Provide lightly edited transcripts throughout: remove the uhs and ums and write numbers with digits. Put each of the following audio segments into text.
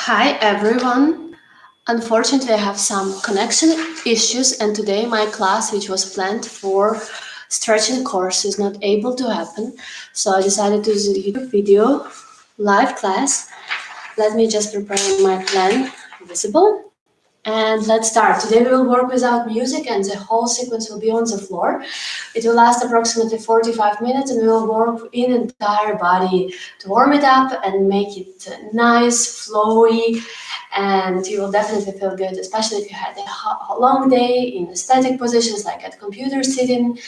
Hi everyone. Unfortunately, I have some connection issues, and today my class, which was planned for stretching course, is not able to happen. So I decided to do a YouTube video live class. Let me just prepare my plan visible. And let's start. Today we will work without music and the whole sequence will be on the floor. It will last approximately 45 minutes and we will work in entire body to warm it up and make it nice, flowy, and you will definitely feel good, especially if you had a long day in static positions like at computer sitting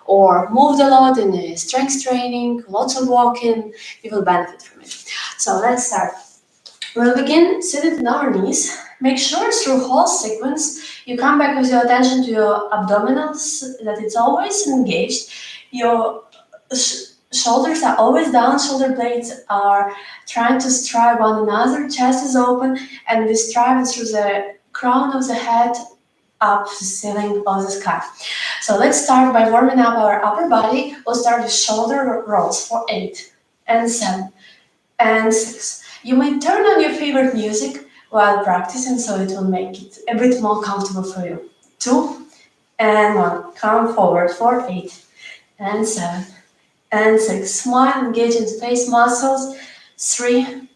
or moved a lot in a strength training, lots of walking, you will benefit from it. So let's start. We'll begin seated on our knees. Make sure through whole sequence you come back with your attention to your abdominals, that it's always engaged. Your shoulders are always down, shoulder blades are trying to strive one another, chest is open, and we strive through the crown of the head up the ceiling of the sky. So let's start by warming up our upper body. We'll start with shoulder rolls for 8 and 7 and 6. You may turn on your favorite music while practicing, so it will make it a bit more comfortable for you. 2 and 1. Come forward for 8 and 7 and 6. Smile, engage in face muscles. 3,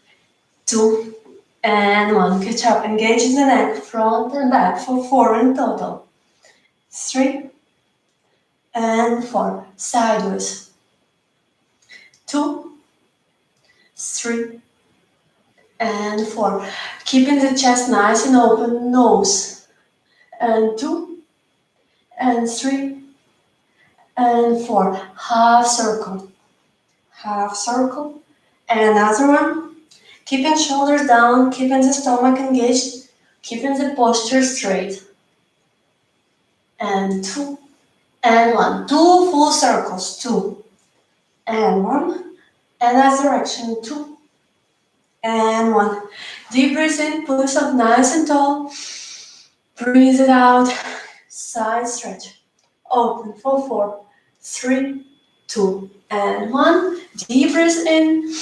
2 and 1. Good job. Engage in the neck, front and back for 4 in total. 3 and 4. Sideways. 2, 3 and 4. Keeping the chest nice and open, nose. And 2 and 3 and 4. Half circle. Half circle. Another one. Keeping shoulders down, keeping the stomach engaged, keeping the posture straight. And 2 and 1. 2 full circles. 2 and 1. Another direction. 2 and 1. Deep breath in, pull yourself nice and tall. Breathe it out. Side stretch. Open for 4, 3, 2 and 1. Deep breath in.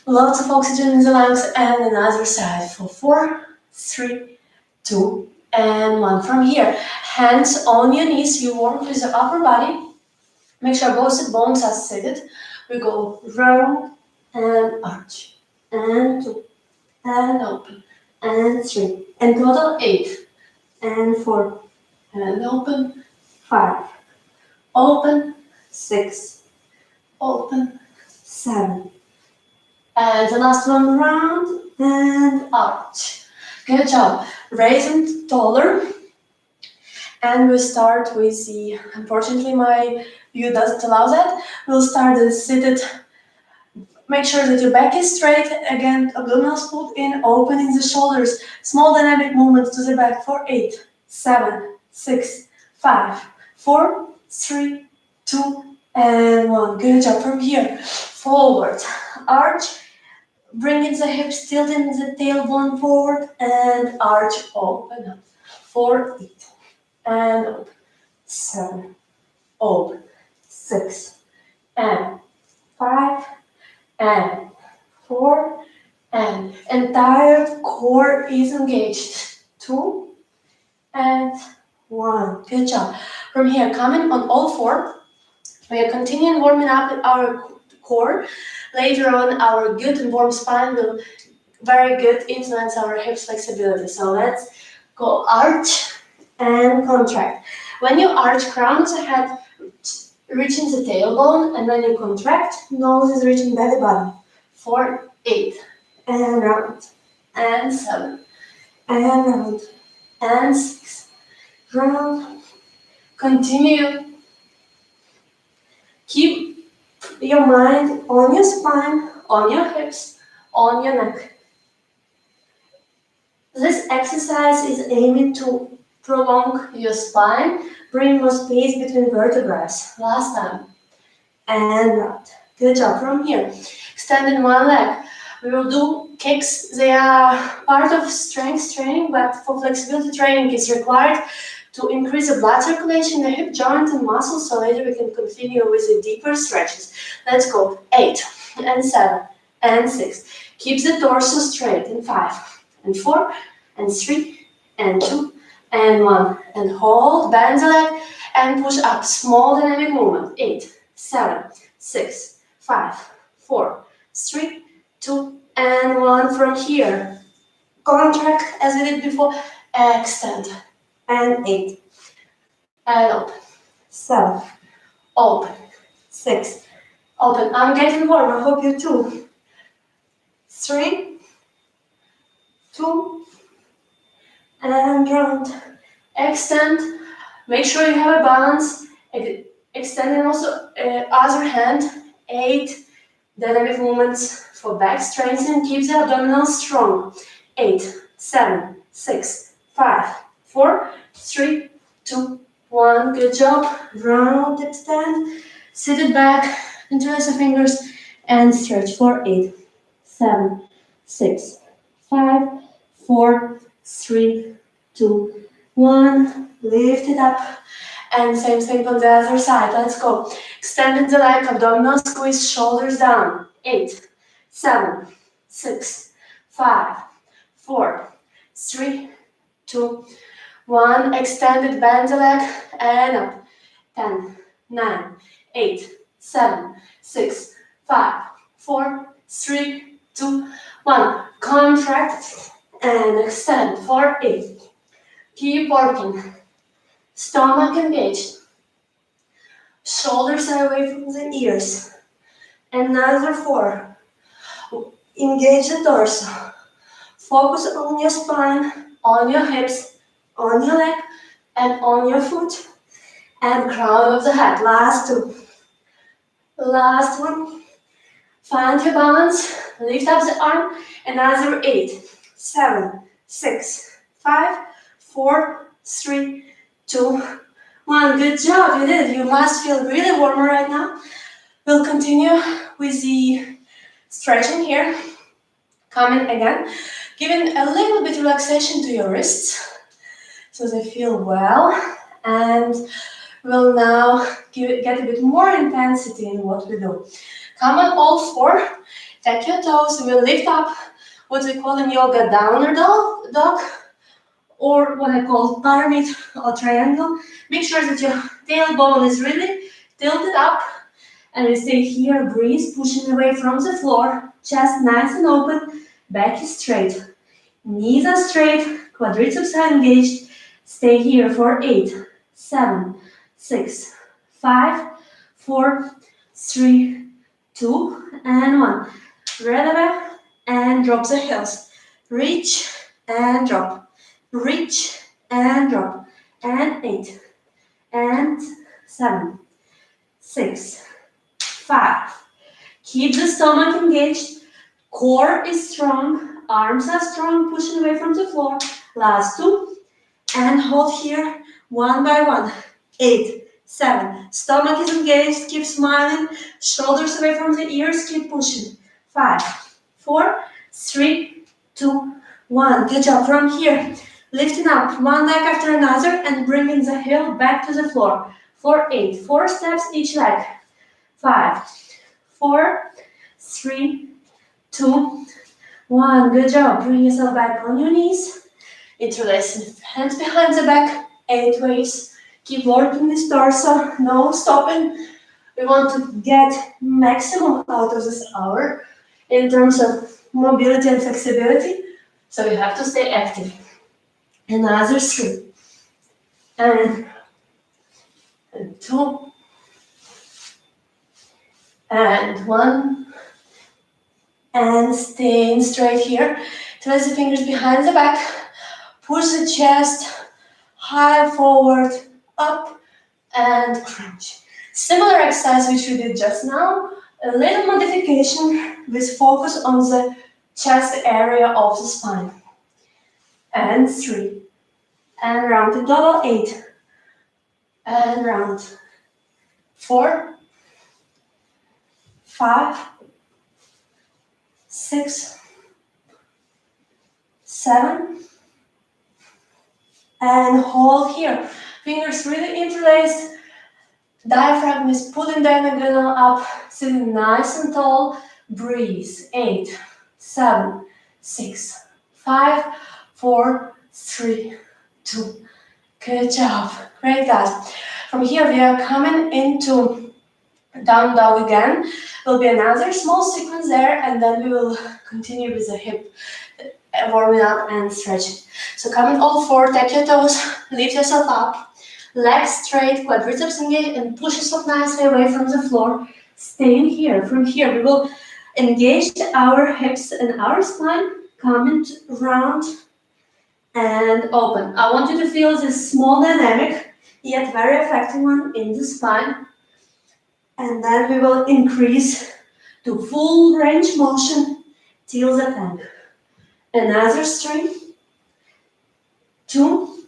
Lots of oxygen in the lungs, and another side for 4, 3, 2 and 1. From here, hands on your knees. You work with the upper body. Make sure both bones are seated. We go round and arch. And 2 and open and 3 and total 8 and 4 and open 5 open 6 open 7 and the last one round and arch. Good job. Raising taller, and we start with the, unfortunately my view doesn't allow that. We'll start the seated. Make sure that your back is straight. Again, abdominals pulled in, opening the shoulders. Small dynamic movements to the back for 8, 7, 6, 5, 4, 3, 2, and 1. Good job. From here, forward, arch, bringing the hips, tilting the tailbone forward, and arch, open up. 4, 8, and open. 7, open. 6, and 5, and 4, and entire core is engaged. 2 and 1. Good job. From here, coming on all 4, we are continuing warming up our core. Later on, our good and warm spine will very good influence our hips flexibility. So let's go arch and contract. When you arch, crown of the head reaching the tailbone, and when you contract, nose is reaching belly button. 4, 8, and round, and 7, and round, and 6, round. Continue. Keep your mind on your spine, on your hips, on your neck. This exercise is aiming to prolong your spine, bring more space between vertebrae. Last time. And round. Good job. From here, extending one leg. We will do kicks. They are part of strength training, but for flexibility training, it's required to increase the blood circulation in the hip joint and muscles, so later we can continue with the deeper stretches. Let's go. 8 and 7 and 6. Keep the torso straight in 5 and 4, and 3, and 2, and 1. And hold, bend the leg, and push up. Small dynamic movement. 8, 7, 6, 5, 4, 3, 2, and 1. From here, contract as we did before, extend, and 8, and open, 7, open, 6, open. I'm getting warm, I hope you too. 3, 2, and round. Extend. Make sure you have a balance. Extending also other hand. 8 dynamic movements for back strengthening. Keep the abdominals strong. 8, 7, 6, 5, 4, 3, 2, 1. Good job. Round, extend. Sit it back. Interlace the fingers and stretch for 8, 7, 6, 5, 4, 3, 2, 1. Lift it up. And same thing on the other side. Let's go. Extending the leg, abdominal squeeze, shoulders down. 8, 7, 6, 5, 4, 3, 2, 1. Extended, bend the leg and up. 10, 9, 8, 7, 6, 5, 4, 3, 2, 1. Contract and extend for 8. Keep working. Stomach engaged. Shoulders are away from the ears. Another 4. Engage the torso. Focus on your spine, on your hips, on your leg, and on your foot. And crown of the head. Last 2. Last one. Find your balance. Lift up the arm. Another 8, 7, 6, 5, 4, 3, 2, 1. Good job. You did it. You must feel really warmer right now. We'll continue with the stretching here. Coming again. Giving a little bit relaxation to your wrists so they feel well. And we'll now get a bit more intensity in what we do. Come on all 4. Take your toes. We'll lift up what we call in yoga downer dog, or what I call pyramid or triangle. Make sure that your tailbone is really tilted up. And we stay here, breathe, pushing away from the floor. Chest nice and open. Back is straight. Knees are straight. Quadriceps are engaged. Stay here for 8, 7, 6, 5, 4, 3, 2, and 1. Right away and drop the heels. Reach and drop. Reach and drop. And 8, and 7, 6, 5. Keep the stomach engaged. Core is strong. Arms are strong, pushing away from the floor. Last 2. And hold here, 1 by 1. 8, 7. Stomach is engaged. Keep smiling. Shoulders away from the ears. Keep pushing. 5, 4, 3, 2, 1. Good job. From here, lifting up one leg after another and bringing the heel back to the floor. For 8. 4 steps each leg. 5, 4, 3, 2, 1. Good job. Bring yourself back on your knees. Interlace hands behind the back. 8 waves. Keep working this torso. No stopping. We want to get maximum out of this hour in terms of mobility and flexibility. So you have to stay active. Another 3. And 2. And 1. And staying straight here. Place the fingers behind the back. Push the chest high forward, up, and crunch. Similar exercise which we did just now. A little modification with focus on the chest area of the spine. And 3. And round to double. 8. And round. 4. 5. 6. 7. And hold here. Fingers really interlaced. Diaphragm is pulling diagonal up. Sitting nice and tall. Breathe. 8, 7, 6, 5, 4, 3, 2. Good job. Great, guys. From here, we are coming into down dog again. Will be another small sequence there, and then we will continue with the hip warming up and stretching. So come in all four, tap your toes, lift yourself up, legs straight, quadriceps engaged, and push yourself nicely away from the floor. Stay in here. From here, we will engage our hips and our spine, coming round and open. I want you to feel this small dynamic, yet very effective one in the spine. And then we will increase to full range motion till the end. Another string. 2,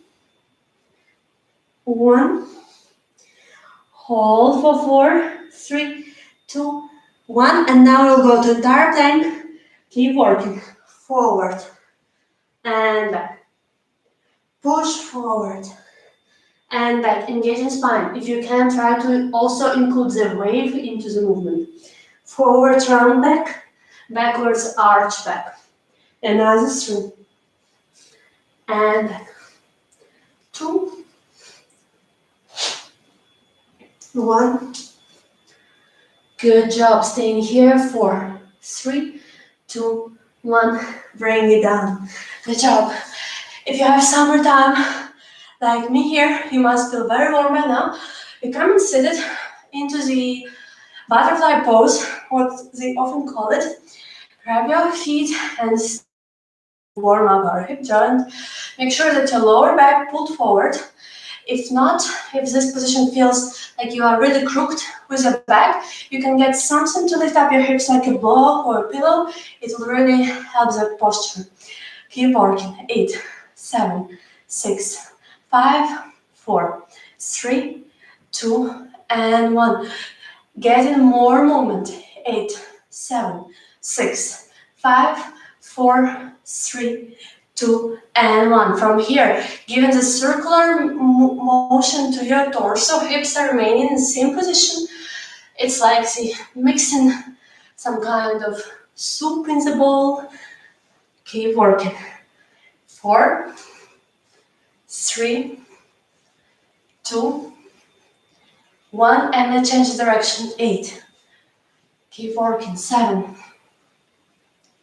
1. Hold for 4, 3, 2, 1. And now we'll go to entire plank. Keep working. Forward and back. Push forward and back. Engaging spine. If you can, try to also include the wave into the movement. Forward, round back. Backwards, arch back. Another string. And back. 2, 1. Good job. Staying here. 4, 3, 2, 1. Bring it down. Good job. If you have summertime like me here, you must feel very warm right now. You come and sit it into the butterfly pose, what they often call it. Grab your feet and warm up our hip joint. Make sure that your lower back pulled forward. If not, if this position feels like you are really crooked with your back, you can get something to lift up your hips like a block or a pillow. It will really help the posture. Keep working. 8, 7, 6, 5, 4, 3, 2, and 1. Getting more movement. 8, 7, 6, 5, 4, 3, 2, and 1. From here, giving the circular motion to your torso, hips are remaining in the same position. It's like mixing some kind of soup in the bowl. Keep working. 4, 3, 2, 1, and then change direction. 8. Keep working. 7,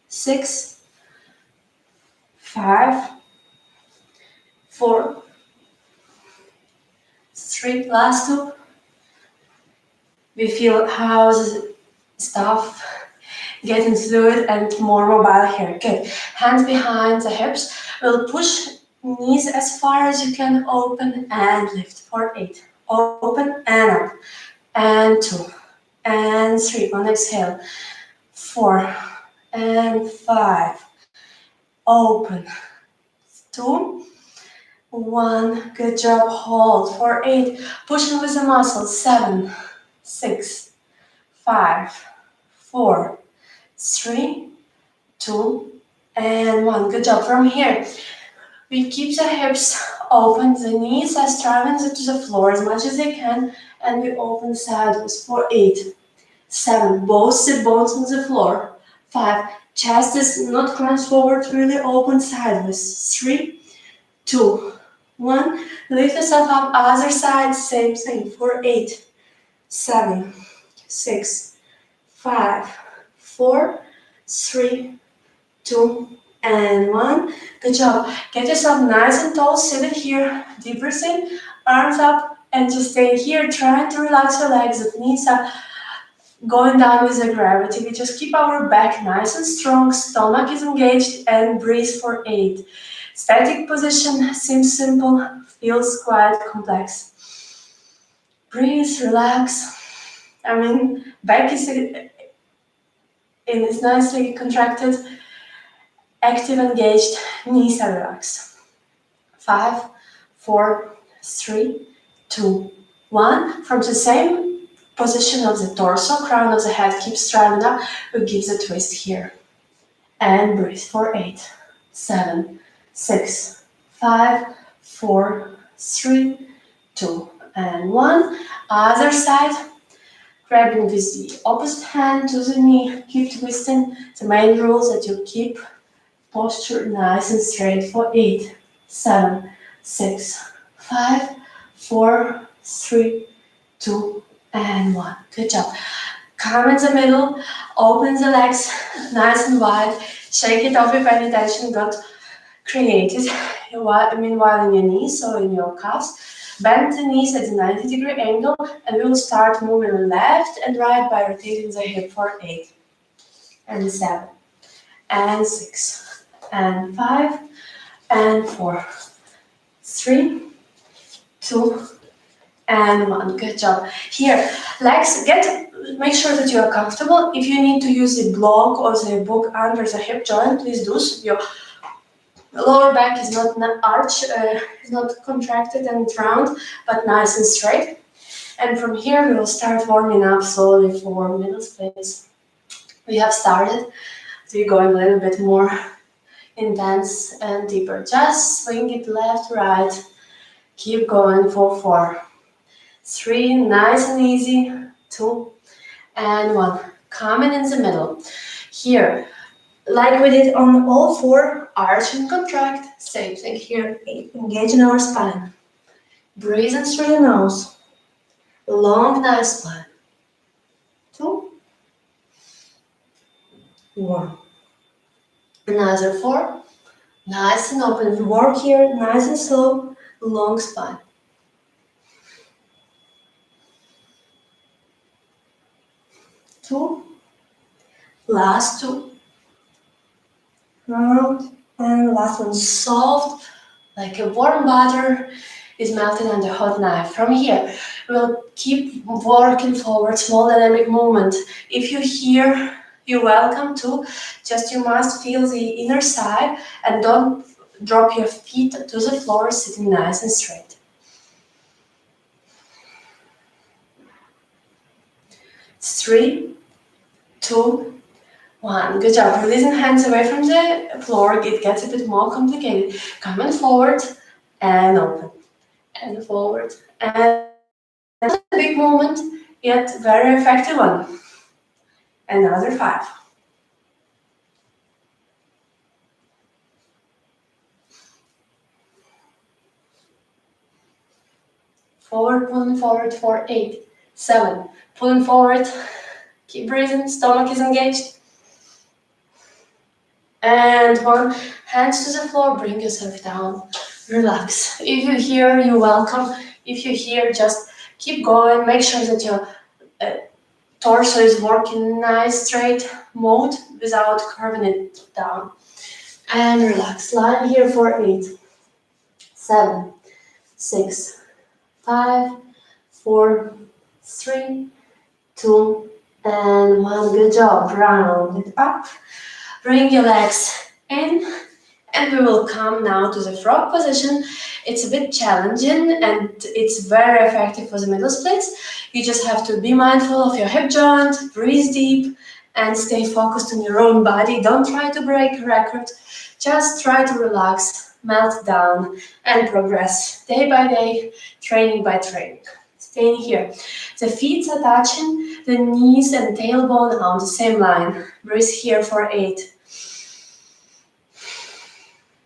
6, 5, 4, 3. Last 2. We feel how the stuff getting fluid and more mobile here. Good. Hands behind the hips. We'll push knees as far as you can. Open and lift. For 8. Open and up. And 2. And 3. On exhale. 4. And 5. Open. 2. 1. Good job. Hold. For 8. Pushing with the muscles. 7. 6. 5. 4. 3, 2, and 1. Good job. From here, we keep the hips open, the knees are driving to the floor as much as they can, and we open sideways for 8, 7. Both sit bones on the floor. 5. Chest is not crunched forward, really open sideways. 3, 2, 1. Lift yourself up. Other side, same thing. For 8, 7, 6, 5, 4, 3, 2, and 1. Good job. Get yourself nice and tall. Sit it here. Deep breath in. Arms up. And just stay here. Trying to relax your legs. The knees are going down with the gravity. We just keep our back nice and strong. Stomach is engaged. And breathe for 8. Static position seems simple. Feels quite complex. Breathe. Relax. Back is nicely contracted, active, engaged, knees are relaxed. 5, 4, 3, 2, 1. From the same position of the torso, crown of the head keeps straightened up. We give the twist here. And breathe for 8, 7, 6, 5, 4, 3, 2, and 1. Other side. Grabbing with the opposite hand to the knee, keep twisting. The main rule is that you keep Posture nice and straight for 8, 7, 6, 5, 4, 3, 2, and 1. Good job. Come in the middle, open the legs nice and wide, shake it off if any tension got created. Meanwhile in your knees or in your calves, bend the knees at a 90-degree angle and we will start moving left and right by rotating the hip for 8, and 7, and 6, and 5, and 4, 3, 2, and 1. Good job. Here, legs, make sure that you are comfortable. If you need to use the block or the book under the hip joint, please do so. Your lower back is not is not contracted and round, but nice and straight. And from here, we will start warming up slowly for middle splits. We have started, so you're going a little bit more intense and deeper. Just swing it left, right. Keep going for 4, 3, nice and easy, 2, and 1. Coming in the middle. Here, like we did on all 4, arch and contract. Same thing here, engaging our spine. Breathing through the nose. Long, nice spine. 2, 1. Another 4. Nice and open. Work here, nice and slow, long spine. 2. Last 2. Round. And last one, soft, like a warm butter is melted on the hot knife. From here, we'll keep working forward, small dynamic movement. If you hear, you're welcome to. Just you must feel the inner side and don't drop your feet to the floor, sitting nice and straight. 3, 2, 1. Good job. Releasing hands away from the floor. It gets a bit more complicated. Coming forward and open. And forward. And a big movement, yet very effective one. Another 5. Forward, pulling forward for 8, 7. Pulling forward. Keep breathing. Stomach is engaged. And 1. Hands to the floor. Bring yourself down. Relax. If you're here, you're welcome. If you're here, just keep going. Make sure that your torso is working nice, straight mode without curving it down. And relax. Line here for 8, 7, 6, 5, 4, 3, 2, and 1. Good job. Round it up. Bring your legs in. And we will come now to the frog position. It's a bit challenging and it's very effective for the middle splits. You just have to be mindful of your hip joint, breathe deep, and stay focused on your own body. Don't try to break a record. Just try to relax, melt down, and progress day by day, training by training. Staying here. The feet are touching the knees and tailbone on the same line. Breathe here for 8.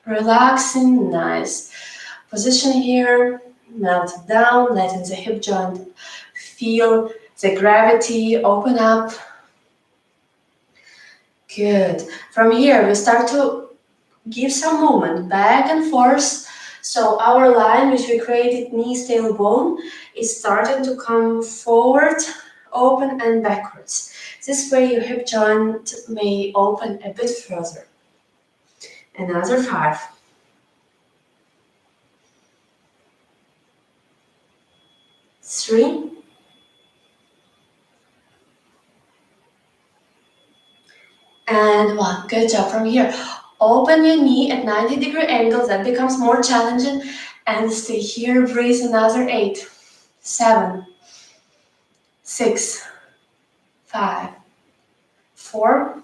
Relaxing, nice. Position here, melt down, letting the hip joint feel the gravity, open up. Good. From here, we start to give some movement back and forth. So our line, which we created, knees, tailbone, is starting to come forward, open and backwards. This way your hip joint may open a bit further. Another 5. 3. And 1. Good job. From here, open your knee at 90-degree angle. That becomes more challenging. And stay here. Breathe another 8, 7, 6, 5, 4,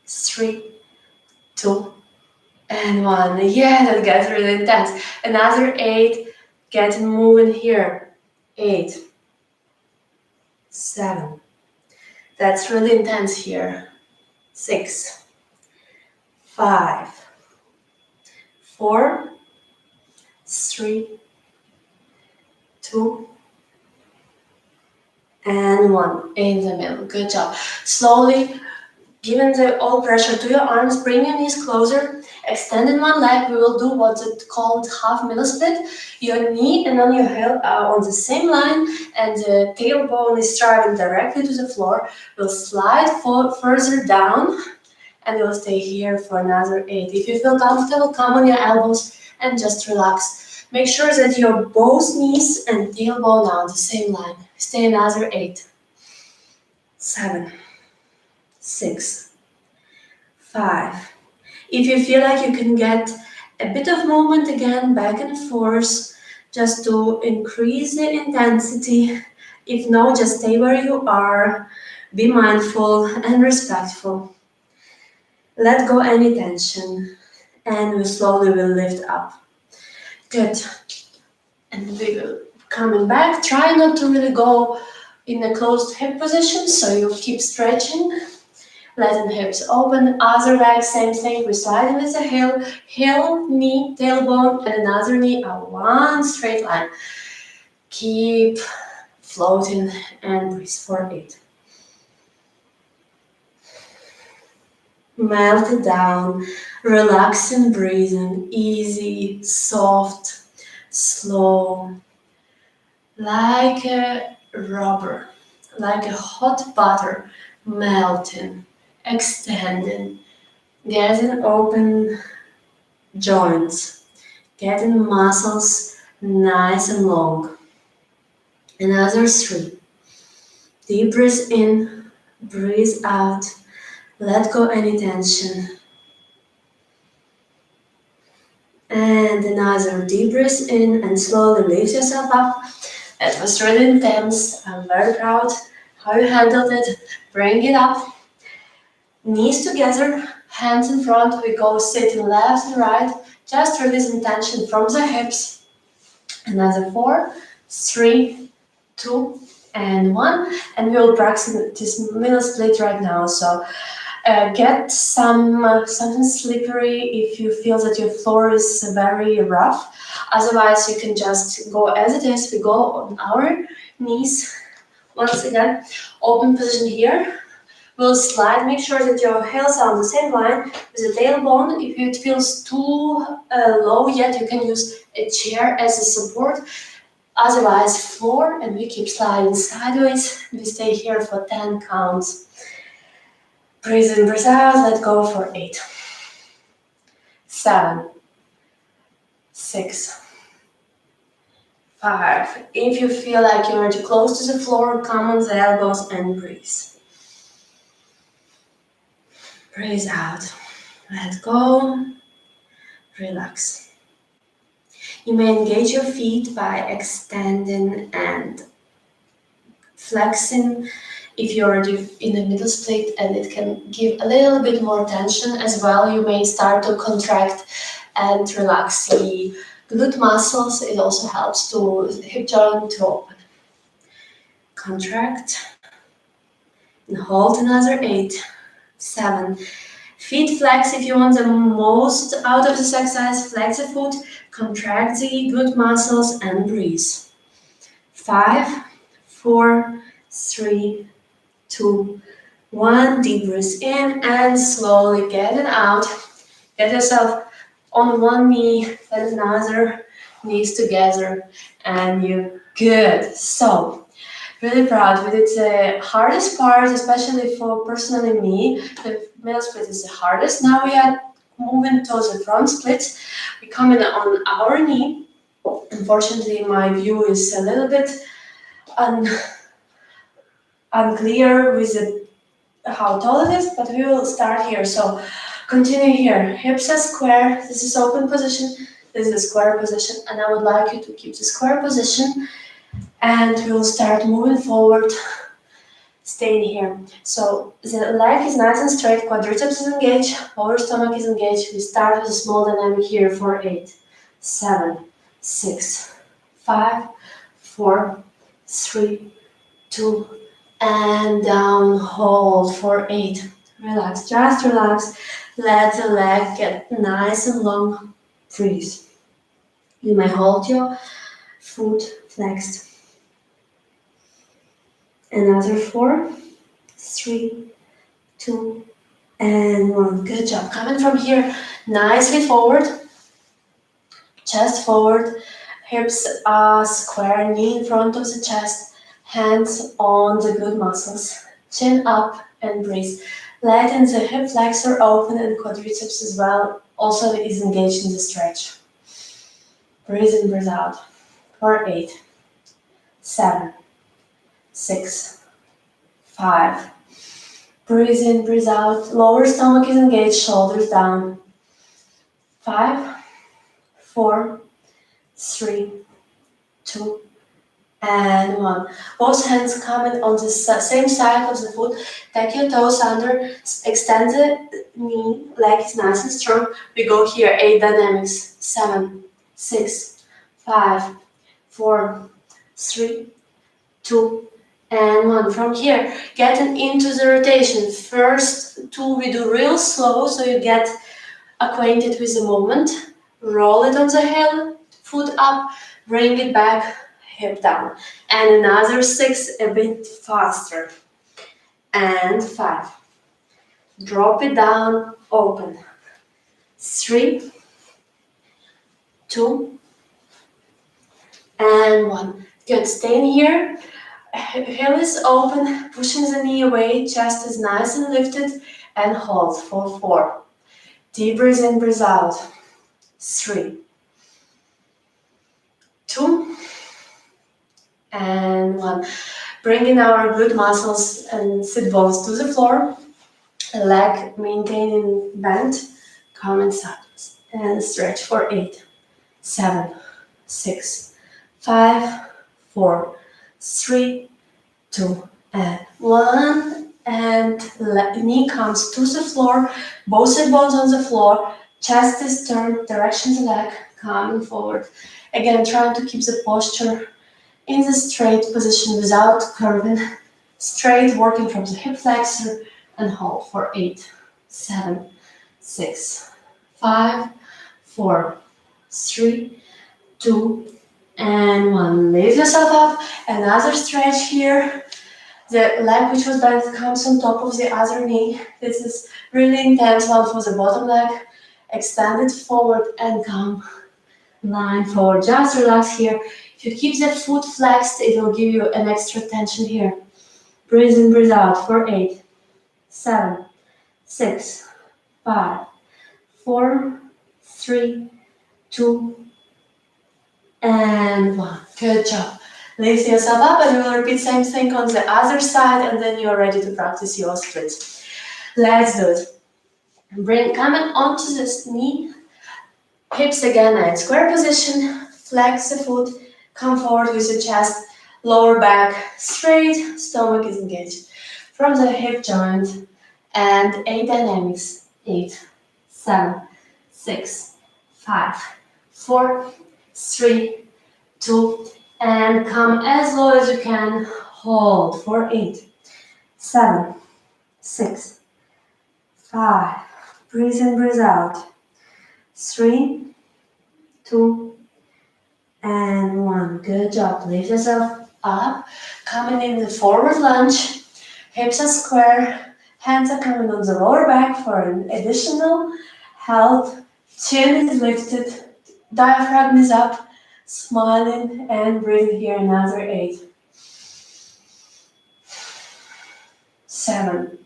3, 2, and 1. Yeah, that gets really intense. Another 8. Get moving here. 8, 7. That's really intense here. 6, 5, 4, 3, 2, and 1. In the middle. Good job. Slowly, giving the all pressure to your arms, bring your knees closer. Extending one leg, we will do what's called half middle split. Your knee and on your heel are on the same line, and the tailbone is driving directly to the floor. We'll slide further down, and we'll stay here for another 8. If you feel comfortable, come on your elbows and just relax. Make sure that your both knees and tailbone are on the same line. Stay another 8, 7, 6, 5. If you feel like you can get a bit of movement again, back and forth, just to increase the intensity. If no, just stay where you are. Be mindful and respectful. Let go any tension, and we slowly will lift up. Good. And we will coming back. Try not to really go in a closed hip position, so you keep stretching. Letting hips open. Other leg, same thing. We're sliding with the heel, knee, tailbone, and another knee on one straight line. Keep floating and breathe for 8. Melt it down, relaxing breathing, easy, soft, slow, like a rubber, like a hot butter, melting, extending, getting open joints, getting muscles nice and long. Another 3. Deep breath in, breathe out. Let go any tension. And another deep breath in and slowly lift yourself up. That was really intense. I'm very proud how you handled it. Bring it up. Knees together, hands in front. We go sitting left and right. Just releasing tension from the hips. Another 4, 3, 2, and 1. And we'll practice this middle split right now. So get something slippery if you feel that your floor is very rough. Otherwise, you can just go as it is. We go on our knees. Once again, open position here. We'll slide. Make sure that your heels are on the same line with the tailbone. If it feels too low yet, you can use a chair as a support. Otherwise, floor, and we keep sliding sideways. We stay here for 10 counts. Breathe in, breathe out, let go for 8, 7, 6, 5. If you feel like you're too close to the floor, come on the elbows and breathe. Breathe out, let go, relax. You may engage your feet by extending and flexing if you're in the middle split, and it can give a little bit more tension as well. You may start to contract and relax the glute muscles. It also helps to the hip joint to open. Contract and hold another 8, 7. Feet flex if you want the most out of this exercise. Flex the foot, contract the glute muscles and breathe. 5, 4, 3, 2, 1. Deep breath in and slowly get it out. Get yourself on one knee, then another, knees together, and you're good. So, really proud. We did the hardest part, especially for personally me. The middle split is the hardest. Now we are moving towards the front split. We come in on our knee. Unfortunately, my view is a little bit unclear with how tall it is, but we will start here. So continue here. Hips are square. This is open position. This is a square position, and I would like you to keep the square position. And we'll start moving forward, staying here. So the leg is nice and straight. Quadriceps is engaged. Lower stomach is engaged. We start with a small dynamic here for 8, 7, 6, 5, 4, 3, 2, and down, hold for 8. Relax, just relax. Let the leg get nice and long. breathe. You may hold your foot flexed. Another 4, 3, 2, and 1. Good job. Coming from here nicely forward, chest forward, hips are square, knee in front of the chest, hands on the good muscles, chin up and breathe. Letting the hip flexor open and quadriceps as well also is engaged in the stretch. Breathe in, breathe out. For 8, 7, 6, 5. Breathe in, breathe out. Lower stomach is engaged, shoulders down. 5, 4, 3, 2, and 1. Both hands coming on the same side of the foot. Take your toes under, extend the knee, leg is nice and strong. We go here, 8 dynamics. 7, 6, 5, 4, 3, 2, and 1. From here, getting into the rotation. First 2 we do real slow, so you get acquainted with the movement. Roll it on the heel, foot up, bring it back, hip down. And another 6 a bit faster. And 5. Drop it down, open. 3, 2, and 1. Good, staying here. Heel is open, pushing the knee away, chest is nice and lifted, and hold for 4. Deep breath in, breath out. 3, 2, and 1. Bringing our glute muscles and sit bones to the floor. Leg maintaining bent. Come inside and stretch for 8, 7, 6, 5, 4, 3, 2, and 1. And knee comes to the floor. Both sit bones on the floor. Chest is turned, direction the leg, coming forward. Again, trying to keep the posture in the straight position without curving. Straight, working from the hip flexor, and hold for 8, 7, 6, 5, 4, 3, 2, and 1. Lift yourself up. Another stretch here. The leg which was bent comes on top of the other knee. This is really intense one for the bottom leg. Extend it forward and come line forward. Just relax here. If you keep the foot flexed, it will give you an extra tension here. Breathe in, breathe out for 8, 7, 6, 5, 4, 3, 2, and 1. Good job. Lift yourself up and we will repeat same thing on the other side and then you're ready to practice your splits. Let's do it. Coming onto this knee, hips again in square position, flex the foot, come forward with your chest, lower back straight, stomach is engaged. From the hip joint and 8 dynamics. 8, 7, 6, 5, 4, 3, 2, and come as low as you can. Hold for 8, 7, 6, 5. Breathe in, breathe out. 3, 2, and 1. Good job. Lift yourself up. Coming in the forward lunge. Hips are square. Hands are coming on the lower back for an additional help. Chin is lifted. Diaphragm is up. Smiling and breathing here. Another 8, 7,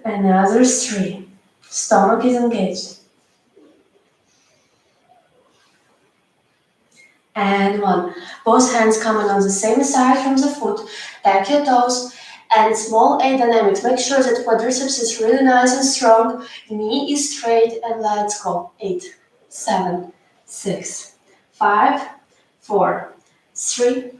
3. Stomach is engaged. And 1. Both hands coming on the same side from the foot. Back your toes. And small 8 dynamics. Make sure that quadriceps is really nice and strong. Knee is straight and let's go. 8, 7, 6, 5, 4, 3,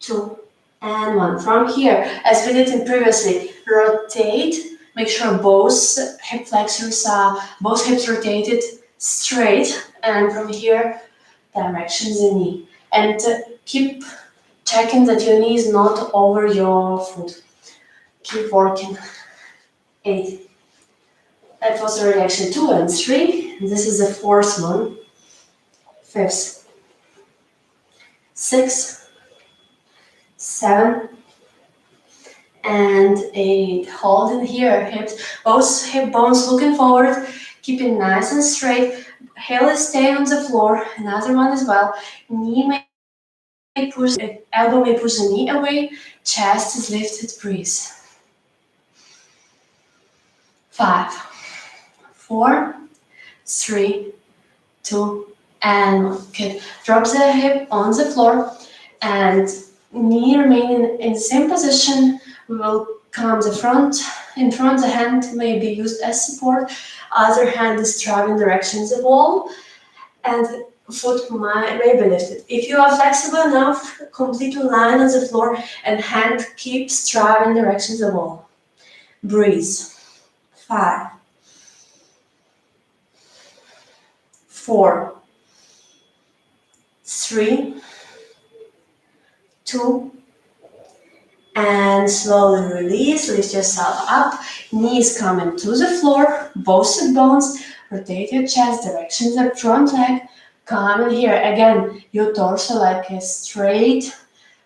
2, and 1. From here, as we did in previously, rotate. Make sure both hip flexors are, both hips rotated straight. And from here, direction the knee. And keep checking that your knee is not over your foot. Keep working. 8, That was already actually 2 and 3. This is the fourth one. 5th, 6, 7, and 8. Holding here, hips, both hip bones looking forward, keeping nice and straight. Heel is staying on the floor. Another one as well. Knee may push, elbow may push the knee away. Chest is lifted. Breathe. 5, 4, 3, 2, and 1. Good. Drop the hip on the floor and knee remaining in the same position. We will come the front, in front, the hand may be used as support. Other hand is driving direction the wall, and foot may be lifted. If you are flexible enough, completely line on the floor and hand keeps driving direction the wall. Breathe. 5, 4, 3, 2, and slowly release. Lift yourself up. Knees coming to the floor. Both sit bones. Rotate your chest direction the front leg. Come in here. Again, your torso like a straight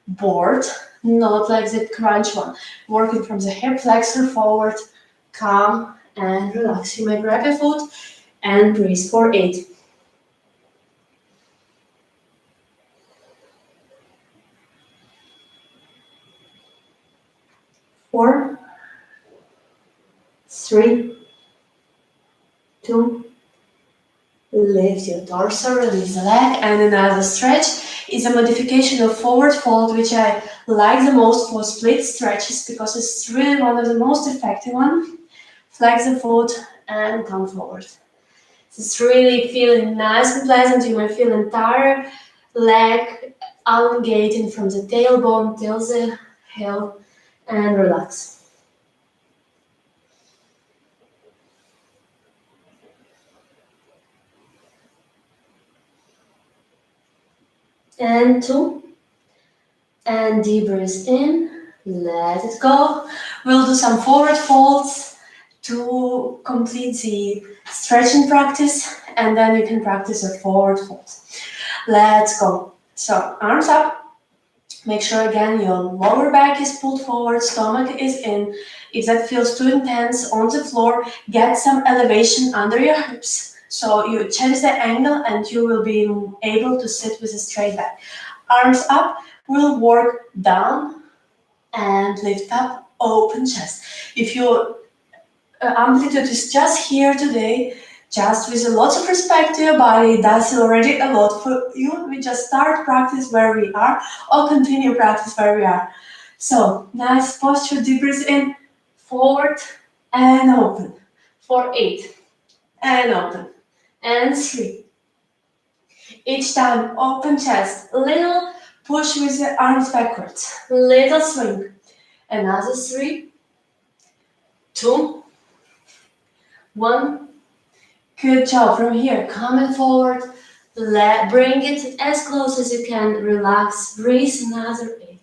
board, not like the crunch one. Working from the hip flexor forward. Come and relax. You may grab your foot and breathe for 8. 4, 3, 2, lift your torso, release the leg, and another stretch is a modification of forward fold, which I like the most for split stretches because it's really one of the most effective ones. Flex the foot and come forward. It's really feeling nice and pleasant. You may feel entire leg elongating from the tailbone till the heel, and relax. And 2, and deep breath in, let it go. We'll do some forward folds to complete the stretching practice, and then you can practice a forward fold. Let's go. So arms up. Make sure again your lower back is pulled forward, stomach is in. If that feels too intense on the floor, get some elevation under your hips. So you change the angle and you will be able to sit with a straight back. Arms up, we'll work down and lift up, open chest. If your amplitude is just here today, just with a lot of respect to your body, that's already a lot for you. We just start practice where we are or continue practice where we are. So nice posture, deep breath in, forward and open. For 8 and open. And 3. Each time open chest, little push with the arms backwards, little swing. Another 3, 2, 1. Good job. From here, coming forward, bring it as close as you can, relax, breathe, another 8.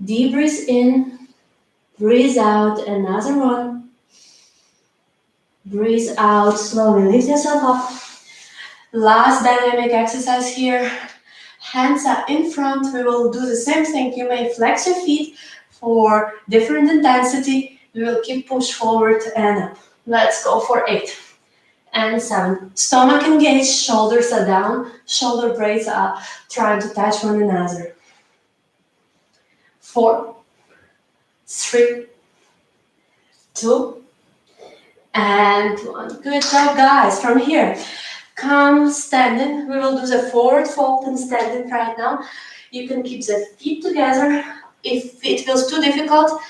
Deep breath in, breathe out, another 1. Breathe out, slowly lift yourself up. Last dynamic exercise here. Hands are in front. We will do the same thing. You may flex your feet for different intensity. We will keep push forward and up. Let's go for 8 and 7. Stomach engaged, shoulders are down, shoulder blades are trying to touch one another. 4, 3, 2, and 1. Good job, guys. From here, come standing. We will do the forward fold and standing right now. You can keep the feet together. If it feels too difficult,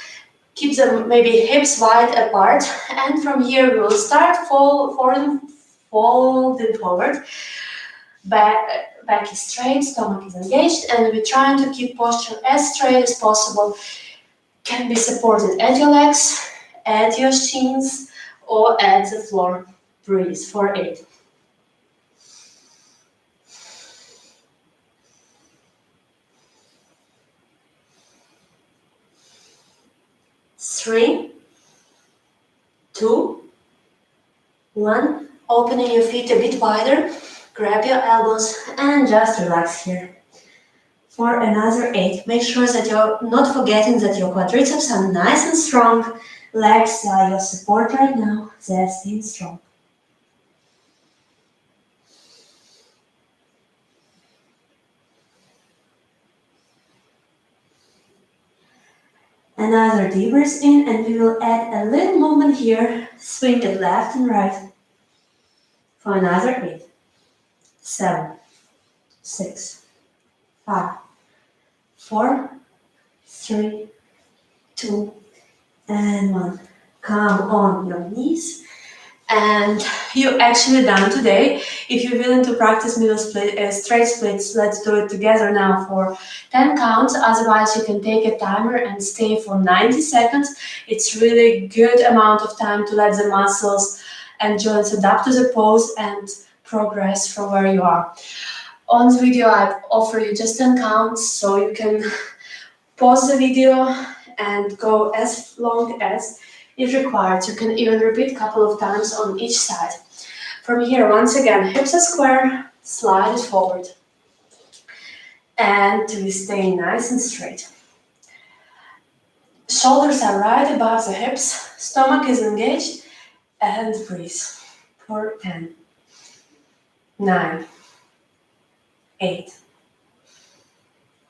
keep them maybe hips wide apart. And from here, we will start folding forward. Back is straight, stomach is engaged, and we're trying to keep posture as straight as possible. Can be supported at your legs, at your shins, or at the floor. Breathe for 8. 3, 2, 1. Opening your feet a bit wider, grab your elbows and just relax here. For another 8, make sure that you're not forgetting that your quadriceps are nice and strong. Legs are your support right now, they're staying strong. Another deep breath in, and we will add a little movement here, swing it left and right. For another 8, 7, 6, 5, 4, 3, 2, and 1. Come on your knees. And you're actually done today. If you're willing to practice middle split, straight splits, let's do it together now for 10 counts. Otherwise, you can take a timer and stay for 90 seconds. It's really good amount of time to let the muscles and joints adapt to the pose and progress from where you are. On the video, I offer you just 10 counts, so you can pause the video and go as long as if required. You can even repeat a couple of times on each side. From here, once again, hips are square, slide it forward. And we stay nice and straight. Shoulders are right above the hips, stomach is engaged, and breathe for 10, 9, 8,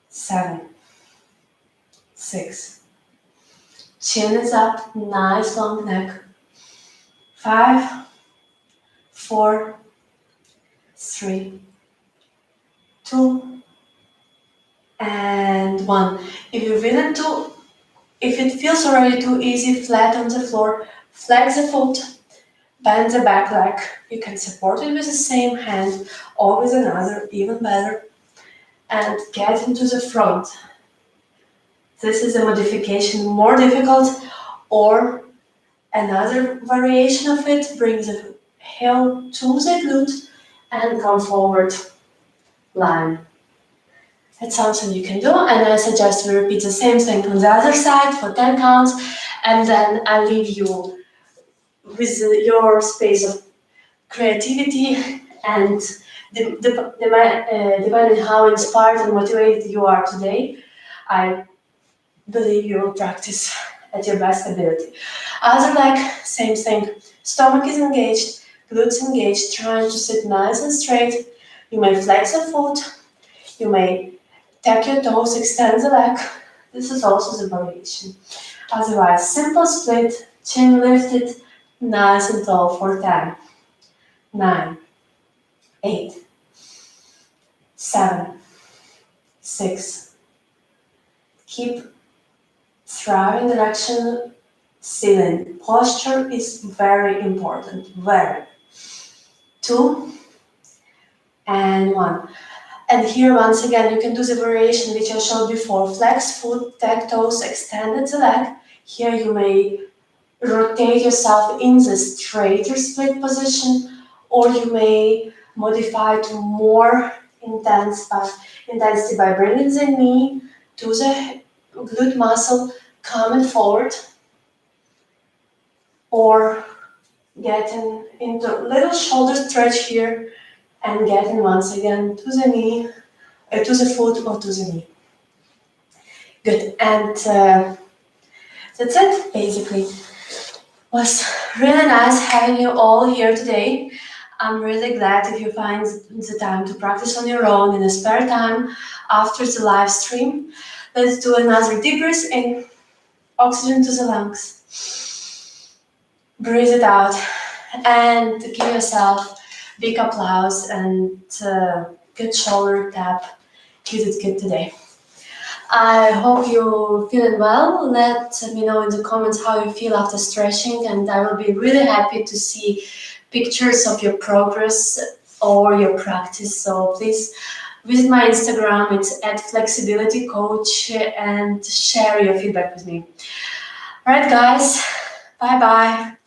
7, 6. Chin is up, nice long neck. 5, 4, 3, 2, and 1. If you're willing to, if it feels already too easy, flat on the floor, flex the foot, bend the back leg. You can support it with the same hand or with another, even better, and get into the front. This is a modification more difficult, or another variation of it, bring the heel to the glute and come forward, line. That's something you can do, and I suggest we repeat the same thing on the other side for 10 counts, and then I leave you with your space of creativity, and depending how inspired and motivated you are today, I believe you will practice at your best ability. Other leg, same thing. Stomach is engaged, glutes engaged, trying to sit nice and straight. You may flex the foot, you may tap your toes, extend the leg. This is also the variation. Otherwise, simple split, chin lifted, nice and tall for 10, 9, 8, 7, 6. Keep thriving direction, ceiling. Posture is very important, very. 2, and 1. And here, once again, you can do the variation which I showed before. Flex foot, tap toes, extended the leg. Here you may rotate yourself in the straighter split position, or you may modify to more intensity by bringing the knee to the glute muscle, coming forward, or getting into a little shoulder stretch here and getting once again to the knee, to the foot or to the knee. Good, and that's it, basically. Was really nice having you all here today. I'm really glad if you find the time to practice on your own in a spare time after the live stream. Let's do another deep breath in, oxygen to the lungs. Breathe it out and give yourself big applause and good shoulder tap. You did good today. I hope you're feeling well. Let me know in the comments how you feel after stretching, and I will be really happy to see pictures of your progress or your practice. So please visit my Instagram, it's @flexibilitycoach, and share your feedback with me. All right, guys, bye-bye.